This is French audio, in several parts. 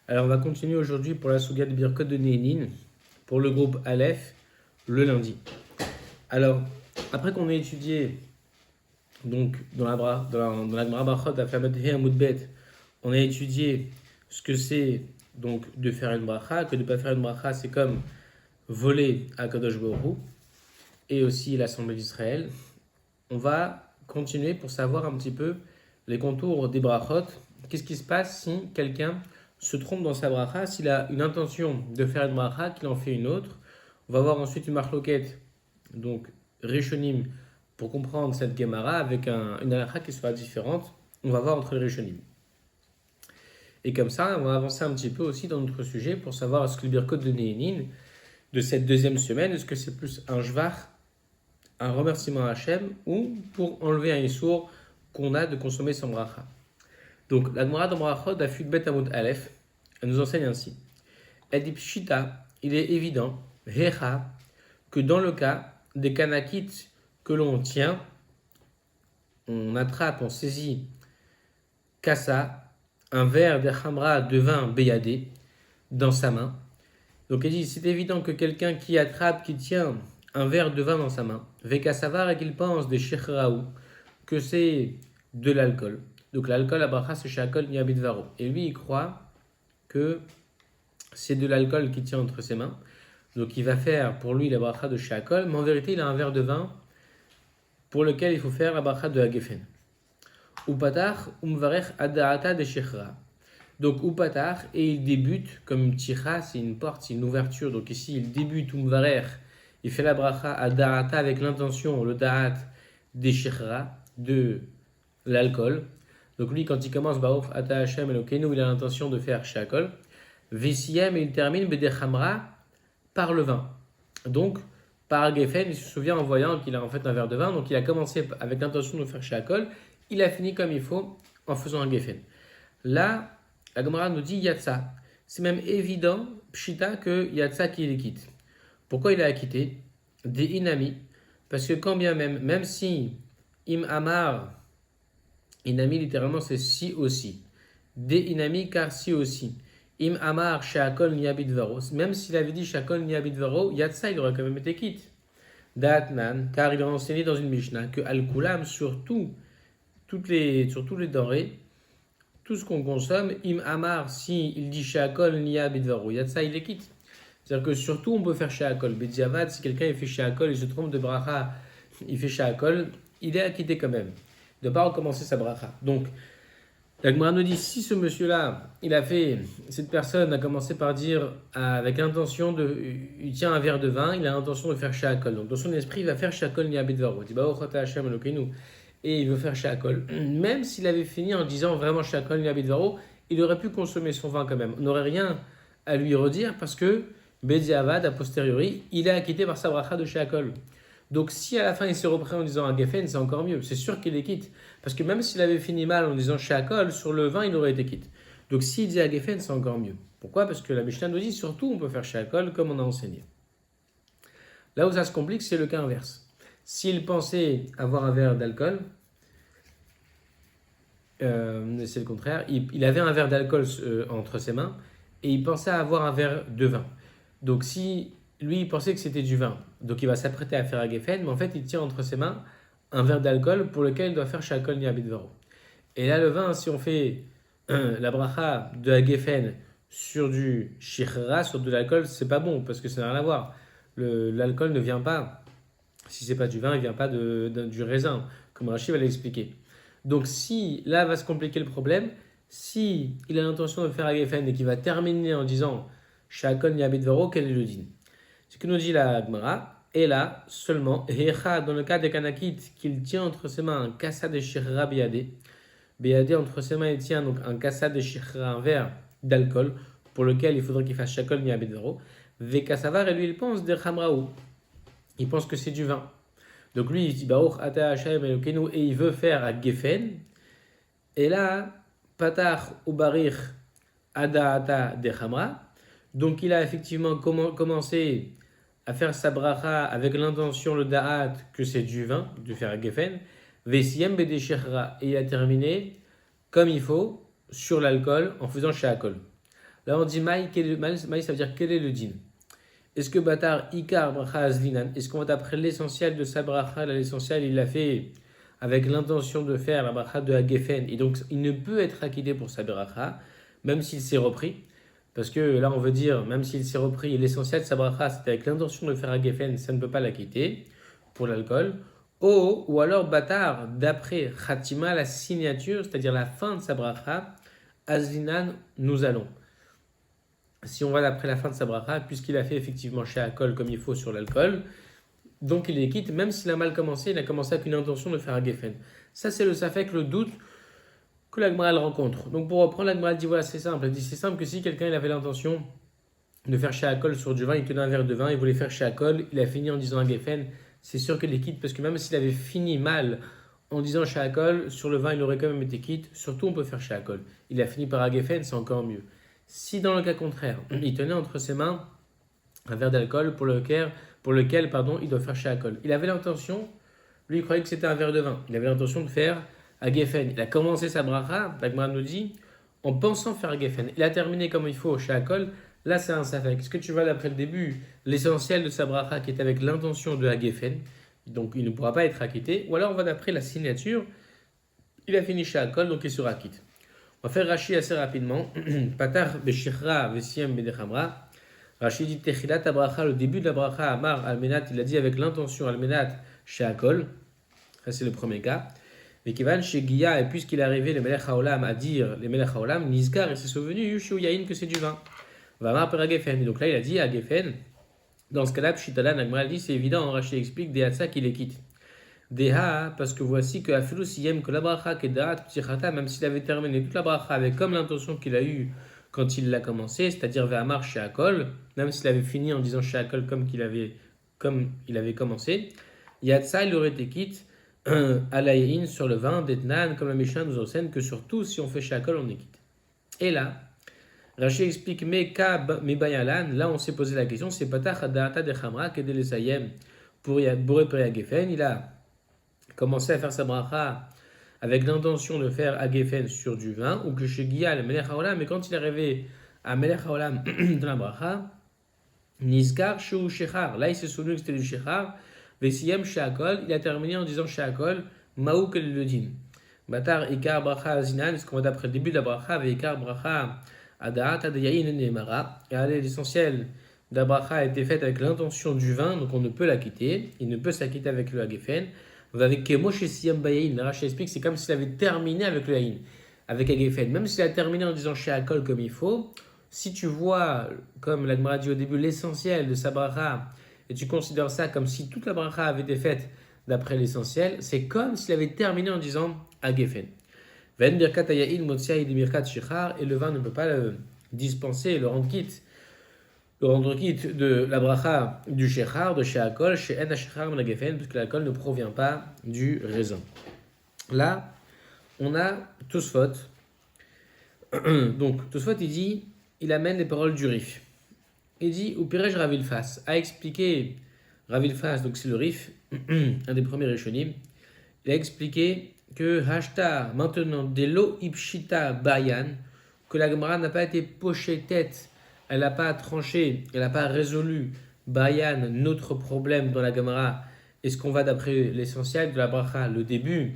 Alors, on va continuer aujourd'hui pour la Souga de Birkot de Néhénin, pour le groupe Aleph, le lundi. Alors, après qu'on ait étudié, donc, dans la Gemara Brachot, à Flamet He Amoudbet, on a étudié ce que c'est donc de faire une bracha, que de ne pas faire une bracha, c'est comme voler à Kadosh Baruch Hu, et aussi l'Assemblée d'Israël. On va continuer pour savoir un petit peu les contours des brachot. Qu'est-ce qui se passe si quelqu'un se trompe dans sa bracha, s'il a une intention de faire une bracha, qu'il en fait une autre. On va voir ensuite une marloquette, donc Rishonim, pour comprendre cette Gemara avec une halakha qui sera différente. On va voir entre les Rishonim. Et comme ça, on va avancer un petit peu aussi dans notre sujet pour savoir est-ce que le Birkot de Néhénin de cette deuxième semaine, est-ce que c'est plus un jvar, un remerciement à Hachem, ou pour enlever un issour qu'on a de consommer son bracha. Donc, la Gemara dans Brachot, la Bet Amud Aleph, elle nous enseigne ainsi. Elle dit Pshita, il est évident, Hecha, que dans le cas des kanakites que l'on tient, on attrape, on saisit kassa, un verre de chamra de vin béyadé dans sa main. Donc, elle dit c'est évident que quelqu'un qui attrape, qui tient un verre de vin dans sa main, vekasavar et qu'il pense des shechraou, que c'est de l'alcool. Donc l'alcool, la bracha, c'est shakol ni abidvaro. Et lui, il croit que c'est de l'alcool qui tient entre ses mains. Donc il va faire pour lui la bracha de shakol, mais en vérité, il a un verre de vin pour lequel il faut faire la bracha de hagefen. Upatach umvarech adaata de shechra. Donc upatach, et il débute comme une tira, c'est une porte, c'est une ouverture. Donc ici, il débute umvarech, il fait la bracha adaata avec l'intention, le da'at des shechra, de l'alcool. Donc lui, quand il commence Baruch Ata Hashem Elokeinu, il a l'intention de faire Shakol. Vesiyem, et il termine Bedechamra par le vin. Donc, par Geffen, il se souvient en voyant qu'il a en fait un verre de vin. Donc il a commencé avec l'intention de faire Shakol. Il a fini comme il faut en faisant un Geffen. Là, la Gemara nous dit Yatsa. C'est même évident, Pshita, que Yatsa qui les quitte. Pourquoi il a quitté des inami? Parce que quand bien même si Im Amar, Inami, littéralement, c'est si aussi. De inami, car si aussi. Im amar shakol niabit varo. Même s'il avait dit shakol niabit varo, yatsa, il aurait quand même été quitte. Datnan, car il a enseigné dans une Mishnah que al-kulam, sur tous les denrées, tout ce qu'on consomme, im amar, si il dit shakol niabit varo, yatsa, il les quitte. C'est-à-dire que surtout, on peut faire shakol. Bediavad, si quelqu'un il fait shakol, il se trompe de bracha, il fait shakol, il est acquitté quand même de ne pas recommencer sa bracha. Donc, la Gemara nous dit, si ce monsieur-là, cette personne a commencé par dire, avec l'intention il tient un verre de vin, il a l'intention de faire shakol. Donc, dans son esprit, il va faire shakol ni abidvaro. Il dit, et il veut faire shakol. Même s'il avait fini en disant vraiment shakol ni abidvaro, il aurait pu consommer son vin quand même. On n'aurait rien à lui redire parce que, Bediavad, a posteriori, il est acquitté par sa bracha de shakol. Donc si à la fin il s'est repris en disant un geffen, c'est encore mieux. C'est sûr qu'il est quitte. Parce que même s'il avait fini mal en disant shakol, sur le vin, il aurait été quitte. Donc s'il dit à geffen, c'est encore mieux. Pourquoi? Parce que la Mishnah nous dit surtout on peut faire shakol comme on a enseigné. Là où ça se complique, c'est le cas inverse. S'il pensait avoir un verre d'alcool, c'est le contraire, il avait un verre d'alcool entre ses mains et il pensait avoir un verre de vin. Donc si lui, il pensait que c'était du vin. Donc il va s'apprêter à faire un geffen, mais en fait, il tient entre ses mains un verre d'alcool pour lequel il doit faire shakol ni abidvaro. Et là, le vin, si on fait la bracha de la geffen sur du shichra, sur de l'alcool, c'est pas bon, parce que ça n'a rien à voir. L'alcool ne vient pas, si c'est pas du vin, il vient pas du raisin, comme Rachid va l'expliquer. Donc si, là va se compliquer le problème, si il a l'intention de faire un geffen et qu'il va terminer en disant shakol ni abidvaro, quel est le din? Ce que nous dit la Gemara, et là seulement, Hecha, dans le cas des Kanakites, qu'il tient entre ses mains un kassa de shirra béadé. Béadé, entre ses mains, il tient donc un kassa de shirra, un verre d'alcool, pour lequel il faudrait qu'il fasse shakol ni abedvaro. Vekasavar, et lui, il pense de chamraou. Il pense que c'est du vin. Donc lui, il dit Baruch ata Hashem Elokeinu, et il veut faire à geffen. Et là, patach ubarich ada ata de chamra. Donc il a effectivement commencé à faire sa bracha avec l'intention, le da'at, que c'est du vin, de faire geffen, vesiyem bedeshechra, et il a terminé comme il faut sur l'alcool en faisant shakol. Là, on dit maï, ça veut dire quel est le din. Est-ce que Batar, Ikar, Bracha, Azlinan, est-ce qu'on va d'après l'essentiel de sa bracha, l'essentiel, il l'a fait avec l'intention de faire la bracha de Hagefen, et donc il ne peut être acquitté pour sa bracha, même s'il s'est repris. Parce que là, on veut dire, même s'il s'est repris, l'essentiel de sa bracha, c'est avec l'intention de faire Hagefen, ça ne peut pas l'acquitter pour l'alcool. Ou alors Batar, d'après Khatima, la signature, c'est-à-dire la fin de sa bracha, Azlinan, nous allons. Si on va d'après la fin de sa bracha, puisqu'il a fait effectivement chez Akol comme il faut sur l'alcool, donc il les quitte, même s'il a mal commencé, il a commencé avec une intention de faire Hagefen. Ça, c'est le safek, le doute que la Gemara rencontre. Donc pour reprendre, la Gemara dit voilà, c'est simple. Elle dit c'est simple que si quelqu'un il avait l'intention de faire chez Akol sur du vin, il tenait un verre de vin, il voulait faire chez Akol, il a fini en disant Hagefen, c'est sûr qu'il les quitte parce que même s'il avait fini mal en disant chez Akol, sur le vin il aurait quand même été quitte. Surtout on peut faire chez Akol. Il a fini par Hagefen, c'est encore mieux. Si dans le cas contraire, il tenait entre ses mains un verre d'alcool pour lequel il doit faire chez Akol. Il avait l'intention, lui il croyait que c'était un verre de vin, il avait l'intention de faire Hagefen. Il a commencé sa bracha, la Gemara nous dit, en pensant faire Hagefen. Il a terminé comme il faut chez Akol, là c'est un safek. Est-ce que tu vas d'après le début, l'essentiel de sa bracha qui est avec l'intention de Hagefen, donc il ne pourra pas être acquitté, ou alors on va d'après la signature, il a fini chez Akol, donc il sera acquitté. On va faire Rashi assez rapidement. Patar beshirra vesiem bedechamra. Rashi dit Techilat abracha, le début de la bracha, Amar almenat, il a dit avec l'intention almenat chez Akol. Ça c'est le premier cas. Mais Kivan chez Guilla, et puisqu'il est arrivé le Melech Haolam à dire les Melech Haolam, Nizkar, il s'est souvenu Yushu Yain que c'est du vin. Vamar per Hagefen. Donc là il a dit Hagefen. Dans ce cas-là, Pshitala Nagmal dit c'est évident, Rashi explique Dehatsa qu'il les quitte. Deha, parce que voici que Afilou Siyem, que la bracha Kedat Ptichata, même s'il avait terminé toute la bracha avec comme l'intention qu'il a eue quand il l'a commencé, c'est-à-dire Ve'amar chez Akol, même s'il avait fini en disant chez Akol comme il avait commencé, Yatsa, il aurait été quitte Alaïn sur le vin, Detnan, comme la Mishnah nous enseigne que surtout si on fait chez Akol, on est quitte. Et là, Rashi explique Mekab Mebayalan, là on s'est posé la question, c'est Patach Adata de Chamra, Kedele Sayem, pour Boré Gefen, il a commencer à faire sa bracha avec l'intention de faire Hagefen sur du vin, ou que chez Guilla, le Melech Haolam, mais quand il est arrivé à Melech Haolam dans la bracha, Nizkar Shu Shechar, là il s'est souvenu que c'était du Shechar, Vesiyem Sheakol, il a terminé en disant Sheakol, Maou quel le din. Batar Ikar Bracha Zinan, est-ce qu'on va d'après le début de la bracha, avec Ikar Bracha Adaat Adayayin Nemara, et allez, l'essentiel de la bracha a été faite avec l'intention du vin, donc on ne peut la quitter, il ne peut s'acquitter avec le Hagefen. Avec Kemosh et Siyam Bayayin, Rashi explique c'est comme s'il avait terminé avec le Haïn, avec Hagefen. Même s'il a terminé en disant chez Akol comme il faut, si tu vois, comme la Gemara dit au début, l'essentiel de sa bracha, et tu considères ça comme si toute la bracha avait été faite d'après l'essentiel, c'est comme s'il avait terminé en disant Hagefen. Et le vin ne peut pas le dispenser, le rendre quitte de la bracha du shechar, de chez Akol, chez En HaShechar Menagefen, parce que l'alcool ne provient pas du raisin. Là, on a Tosfot. Donc, Tosfot, il amène les paroles du Rif. Il dit, ou Pirej Ravilfas, a expliqué Ravilfas, donc c'est le Rif, un des premiers Rishonim, il a expliqué que Hashta, maintenant, Delo Ipshita Bayan, que la Gemara n'a pas été pochée tête, elle n'a pas tranché, elle n'a pas résolu Bayan, notre problème dans la Gemara. Est-ce qu'on va d'après l'essentiel de la bracha, le début,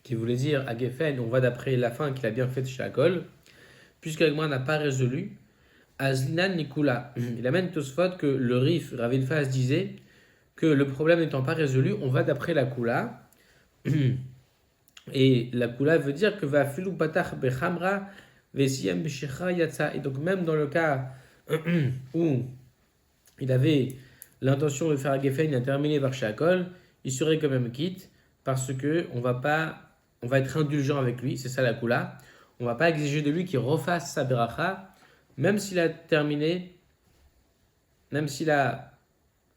qui voulait dire Hagefen, on va d'après la fin qu'il a bien faite chez Akol, puisque la Gemara n'a pas résolu, Azlinan Nikula. Il amène Tosfot que le Rif, Ravilfas disait que le problème n'étant pas résolu, on va d'après la Kula. Et la Kula veut dire que va filou patach bechamra vesiyem beshecha yatsa. Et donc même dans le cas où il avait l'intention de faire Hagefen, il a terminé par Shakol, il serait quand même quitte parce que on va être indulgent avec lui, c'est ça la Kula. On va pas exiger de lui qu'il refasse sa beracha, même s'il a terminé, même s'il a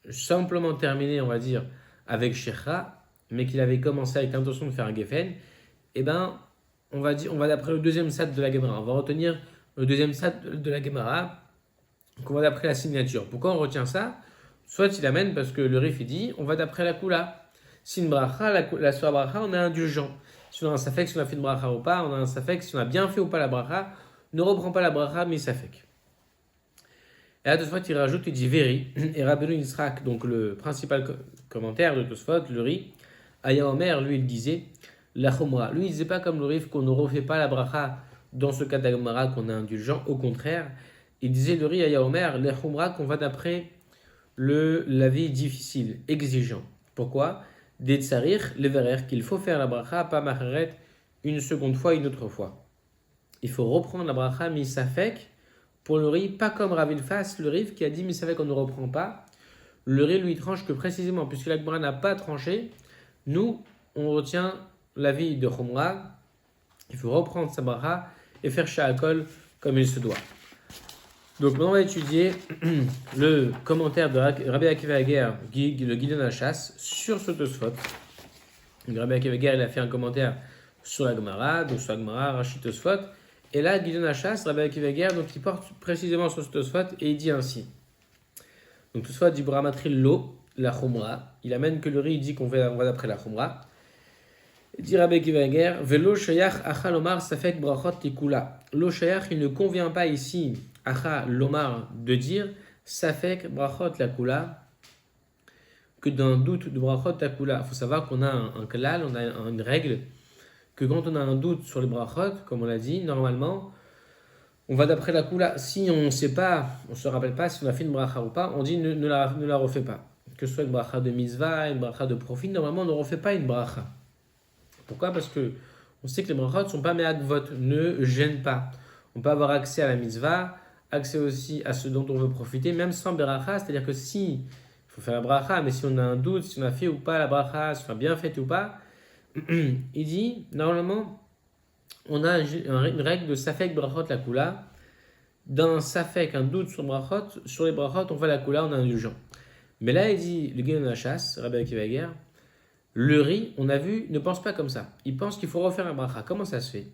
simplement terminé, on va dire, avec Shecha, mais qu'il avait commencé avec l'intention de faire un Geffen, eh ben, on va d'après le deuxième sad de la Gemara. On va retenir le deuxième sad de la Gemara, qu'on va d'après la signature. Pourquoi on retient ça? Soit il amène parce que le Rif il dit, on va d'après la Kula. Si une bracha, la soie bracha, on est indulgent. Si on a un safek, si on a fait une bracha ou pas, on a un safek, si on a bien fait ou pas la bracha, ne reprend pas la bracha, mais safek. Et là, Tosfot, il rajoute, il dit Véri. Et Rabbeinu Yitzhak, donc le principal commentaire de Tosfot, le riz, Aya Omer, lui, il disait la Chumra. Lui, il disait pas comme le riz qu'on ne refait pas la bracha dans ce cas d'Agmara qu'on est indulgent. Au contraire, il disait le riz, Aya Omer, la Chumra, qu'on va d'après la vie difficile, exigeant. Pourquoi des tsarir, les verrer, qu'il faut faire la bracha, pas macheret, une seconde fois, une autre fois. Il faut reprendre la bracha misafek pour le riz, pas comme Rav Ilfas, le riz qui a dit misafek on ne reprend pas. Le riz lui tranche que précisément, puisque la Gemara n'a pas tranché, nous, on retient l'avis de Chumra, il faut reprendre sa bracha et faire sha'akol comme il se doit. Donc maintenant on va étudier le commentaire de Rabbi Akiva Hager, le Gidon HaShas, sur ce Tosfot. Rabbi Akiva Hager, il a fait un commentaire sur la Gemara, donc sur la Gemara, Rashi Tosfot. Et là, Gidon HaShas, Rabbi Akiva Hager, donc il porte précisément sur ce Tosfot et il dit ainsi. Donc Tosfot dit Bramatril lo, la Chumra. Il amène que le riz, il dit qu'on va d'après la Chumra. Il dit Rabbi Akiva Hager, Velo shayach achal omar safek brachot tikula. Lo shayach, il ne convient pas ici Acha l'omar de dire Safek brachot la kula que d'un doute de brachot la kula. Il faut savoir qu'on a un klal, on a une règle que quand on a un doute sur les brachot, comme on l'a dit, normalement on va d'après la kula. Si on ne sait pas, on ne se rappelle pas si on a fait une bracha ou pas, on dit ne la refait pas. Que ce soit une bracha de mitzvah, une bracha de profit, normalement on ne refait pas une bracha. Pourquoi ? Parce que on sait que les brachot ne sont pas me'advot, ne gênent pas. On peut avoir accès à la mitzvah, accès aussi à ce dont on veut profiter, même sans bracha, c'est-à-dire que si, il faut faire la bracha, mais si on a un doute, si on a fait ou pas la bracha, si on a bien fait ou pas, il dit, normalement, on a une règle de safek brachot la kula. Dans safek, un doute sur brachot, sur les brachot, on fait la kula, on est indulgent. Mais là, il dit, le Gidon HaShas, Rabbi Akiva Hager, le riz, on a vu, ne pense pas comme ça. Il pense qu'il faut refaire la bracha. Comment ça se fait ?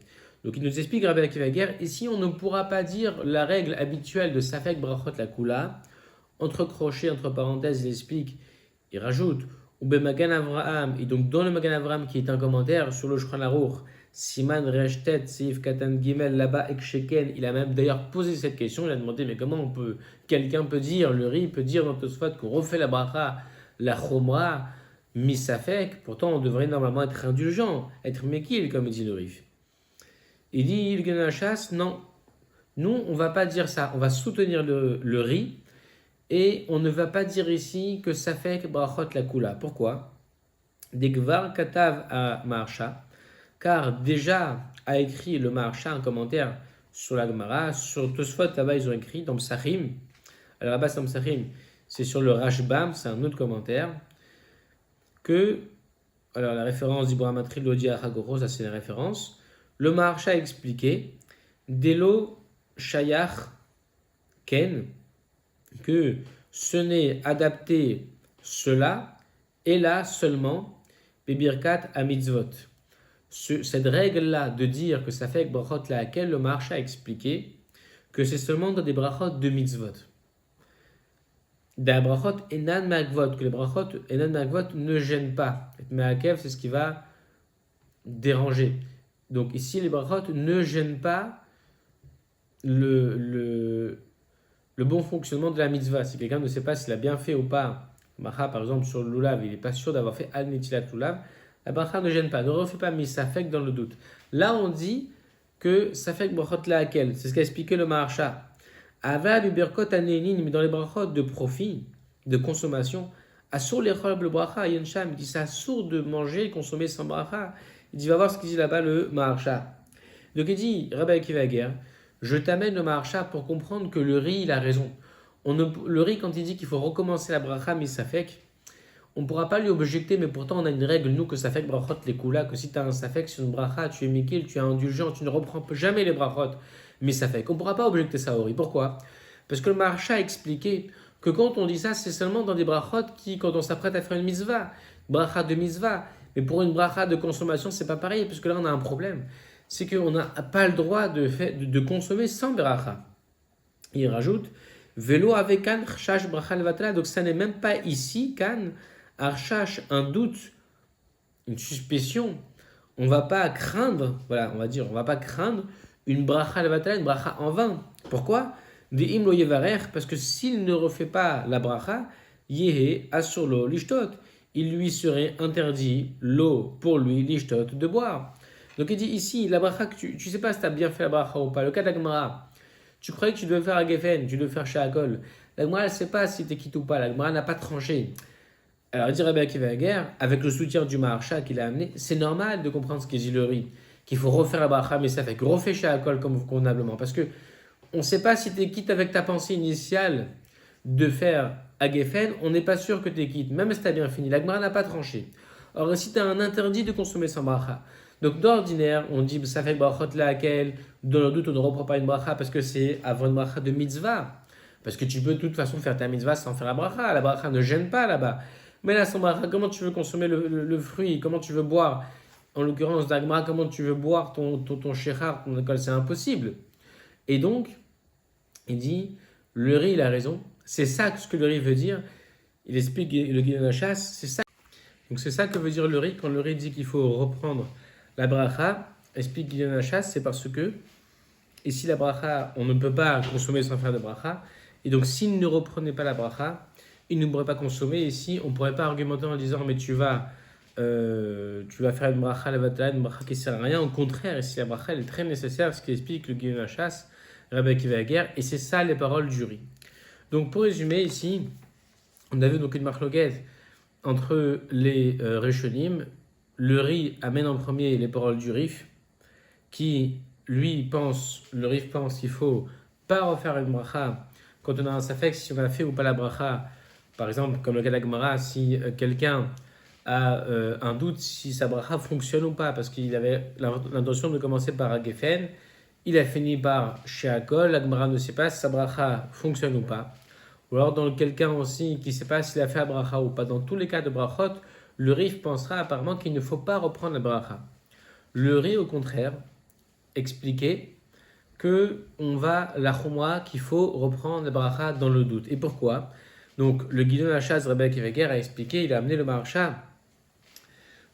Donc il nous explique Rabbi Akiva Hager, ici on ne pourra pas dire la règle habituelle de Safek Brachot la Kula, entre crochets, entre parenthèses, il explique, il rajoute, Ube Magan Avraham, et donc dans le Magan Avraham qui est un commentaire sur le Shulchan Aruch, Siman Reshtet, Seif Katan Gimel, là-bas, Eksheken, il a même d'ailleurs posé cette question, il a demandé, mais comment quelqu'un peut dire, le riz peut dire dans Tosfot qu'on refait la bracha, la Chomra, Misafek, pourtant on devrait normalement être indulgent, être mekil, comme dit le riz. Il dit, le Gidon HaShas, non, nous, on ne va pas dire ça. On va soutenir le riz et on ne va pas dire ici que ça fait brachot la kula. Pourquoi ? Degvar katav à Maharsha, car déjà a écrit le Maharsha un commentaire sur la Gemara, sur Tosfot, là-bas ils ont écrit dans Psachim. Alors là-bas, dans Psachim, c'est sur le Rashbam, c'est un autre commentaire, que, alors la référence d'Ibramatri Lodi Hagoro, ça c'est la référence. Le Maharsha a expliqué, Delo Shayach Ken, que ce n'est adapté cela, et là seulement, Bebirkat à mitzvot. Cette règle-là de dire que ça fait que brachot la laquelle le Maharsha a expliqué que c'est seulement dans des brachot de mitzvot. Des brachot enan magvot, que les brachot enan magvot ne gênent pas. Me'akev, c'est ce qui va déranger. Donc ici, les brachot ne gênent pas le bon fonctionnement de la mitzvah. Si quelqu'un ne sait pas s'il a bien fait ou pas, bracha par exemple sur le lulav, il n'est pas sûr d'avoir fait al netilat lulav, la bracha ne gêne pas, ne refait pas misafek dans le doute. Là, on dit que safek brachot la hakel, c'est ce qu'a expliqué le Maharsha. Ava du birkot anénin, mais dans les brachot de profit, de consommation, assur les chol bracha yensham, il dit c'est assour de manger et consommer sans bracha. Il dit, va voir ce qu'il dit là-bas le Maharsha. Donc il dit, Rabbi Akiva Hager, je t'amène le Maharsha pour comprendre que le riz, il a raison. Le riz, quand il dit qu'il faut recommencer la bracha misafek, on ne pourra pas lui objecter, mais pourtant on a une règle, nous, que safek brachot les kula, que si tu as un safek sur une bracha, tu es mikil, tu es indulgent, tu ne reprends jamais les brachot misafek. On ne pourra pas objecter ça au riz. Pourquoi ? Parce que le Maharsha a expliqué que quand on dit ça, c'est seulement dans des brachot qui, quand on s'apprête à faire une mitzvah, bracha de mitzvah. Mais pour une bracha de consommation, c'est pas pareil, parce que là, on a un problème. C'est qu'on n'a pas le droit de consommer sans bracha. Il rajoute, Velo avec kan chash bracha levatala. Donc, ça n'est même pas ici, kan, archash, un doute, une suspicion. On va pas craindre, voilà, on va dire, on va pas craindre une bracha levatala, une bracha en vain. Pourquoi ? De imlo yevarer, parce que s'il ne refait pas la bracha, yehe asurlo lishtot, il lui serait interdit l'eau pour lui, lishtot, de boire. Donc il dit ici, la bracha, que tu sais pas si tu as bien fait la bracha ou pas. Le cas d'Agmara, tu croyais que tu devais faire à Geffen, tu devais faire chez Akol. L'Agmara, elle ne sait pas si tu es quitte ou pas. L'Agmara n'a pas tranché. Alors il dit Rabbi Akiva Hager, avec le soutien du Maharsha qu'il a amené, c'est normal de comprendre ce qu'il dit le riz, qu'il faut refaire la bracha, mais ça fait que refait chez Akol comme convenablement. Parce que on ne sait pas si tu es quitte avec ta pensée initiale de faire à Geffen, on n'est pas sûr que tu es quitte, même si tu as bien fini. L'Agmara n'a pas tranché. Or, si tu as un interdit de consommer sans bracha, donc d'ordinaire, on dit ça fait brachot la laquelle, dans le doute, on ne reprend pas une bracha parce que c'est avant une bracha de mitzvah. Parce que tu peux de toute façon faire ta mitzvah sans faire la bracha. La bracha ne gêne pas là-bas. Mais là, sans bracha, comment tu veux consommer le fruit? Comment tu veux boire? En l'occurrence, d'Agmara, comment tu veux boire ton shechar, ton école? C'est impossible. Et donc, il dit, le riz, il a raison. C'est ça ce que le riz veut dire. Il explique le guide de la chasse, c'est ça. Donc c'est ça que veut dire le riz. Quand le riz dit qu'il faut reprendre la bracha, explique guide de la chasse, c'est parce que ici la bracha, on ne peut pas consommer sans faire de bracha. Et donc s'il ne reprenait pas la bracha, il ne pourrait pas consommer. Ici, on ne pourrait pas argumenter en disant mais tu vas faire une bracha, une bracha qui ne sert à rien. Au contraire, ici la bracha elle est très nécessaire, ce qui explique le guide de la chasse, Rabbi Akiva Hager, et c'est ça les paroles du riz. Donc pour résumer ici, on avait donc une marloquette entre les Rishonim. Le riz amène en premier les paroles du Rif, qui lui pense, le Rif pense qu'il faut pas refaire une bracha quand on a un safek, si on a fait ou pas la bracha. Par exemple, comme le cas d'Agmara, si quelqu'un a un doute si sa bracha fonctionne ou pas, parce qu'il avait l'intention de commencer par Agefen, il a fini par Sheakol, l'Agmara ne sait pas si sa bracha fonctionne ou pas. Ou alors dans quelqu'un aussi qui ne sait pas s'il a fait la bracha ou pas. Dans tous les cas de brachot, le Rif pensera apparemment qu'il ne faut pas reprendre la bracha. Le Rif, au contraire, expliquait que on va la chumra qu'il faut reprendre la bracha dans le doute. Et pourquoi? Donc le guidon de la chasse, Rabbi Akiva Hager, a expliqué, il a amené le Maharsha,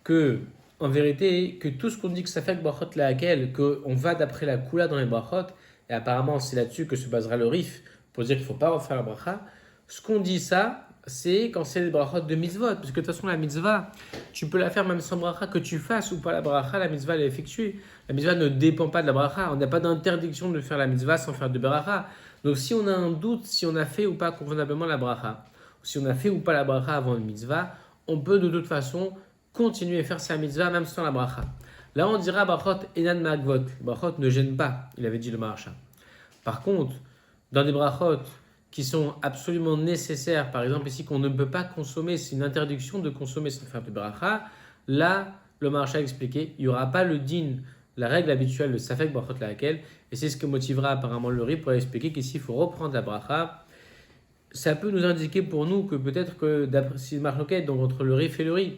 que en vérité, que tout ce qu'on dit que ça fait que brachot la laquelle, qu'on va d'après la koula dans les brachot, et apparemment c'est là-dessus que se basera le Rif, pour dire qu'il ne faut pas refaire la bracha. Ce qu'on dit ça, c'est quand c'est les brachot de mitzvot, parce que de toute façon la mitzvah, tu peux la faire même sans bracha, que tu fasses ou pas la bracha, la mitzvah elle est effectuée. La mitzvah ne dépend pas de la bracha, on n'a pas d'interdiction de faire la mitzvah sans faire de bracha. Donc si on a un doute, si on a fait ou pas convenablement la bracha, ou si on a fait ou pas la bracha avant une mitzvah, on peut de toute façon continuer à faire sa mitzvah même sans la bracha. Là on dira brachot enan magvot, brachot ne gêne pas, il avait dit le Maharsha. Par contre, dans des brachot qui sont absolument nécessaires, par exemple ici qu'on ne peut pas consommer, c'est une interdiction de consommer sans faire de bracha, là le Maharsha a expliqué, il n'y aura pas le din, la règle habituelle de safek brachot laquelle, et c'est ce que motivera apparemment le riz pour expliquer qu'ici il faut reprendre la bracha. Ça peut nous indiquer pour nous que peut-être que d'après si marloquette donc entre le riz et le riz,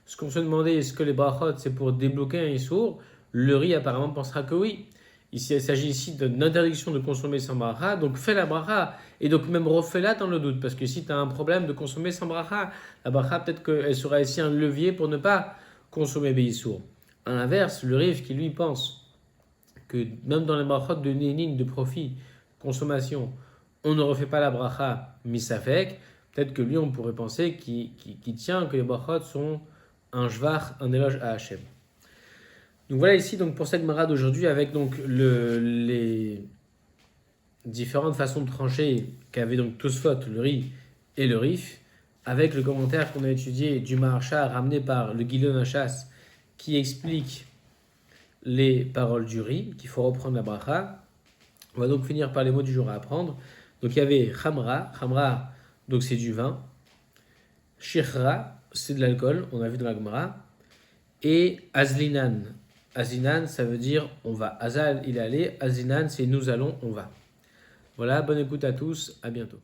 ce qu'on se demandait, est-ce que les brachot c'est pour débloquer un issour, le riz apparemment pensera que oui. Ici, il s'agit ici d'une interdiction de consommer sans bracha, donc fais la bracha, et donc même refais-la dans le doute, parce que si tu as un problème de consommer sans bracha, la bracha peut-être qu'elle sera ici un levier pour ne pas consommer beissour. À l'inverse, le riff qui lui pense que même dans les brachot de nénin, de profit, consommation, on ne refait pas la bracha misafek, peut-être que lui on pourrait penser qu'il tient que les brachot sont un jvar, un éloge à Hachem. Donc voilà ici donc pour cette Gemara d'aujourd'hui avec donc les différentes façons de trancher qu'avaient donc Tosfot, le riz et le rif, avec le commentaire qu'on a étudié du Maharsha ramené par le Guilon Hachas qui explique les paroles du riz, qu'il faut reprendre la bracha. On va donc finir par les mots du jour à apprendre. Donc il y avait Khamra, donc c'est du vin, Shirra, c'est de l'alcool, on a vu dans la Gemara, et Azlinan. Azlinan, ça veut dire on va. Azal, il est allé. Azlinan, c'est nous allons, on va. Voilà, bonne écoute à tous, à bientôt.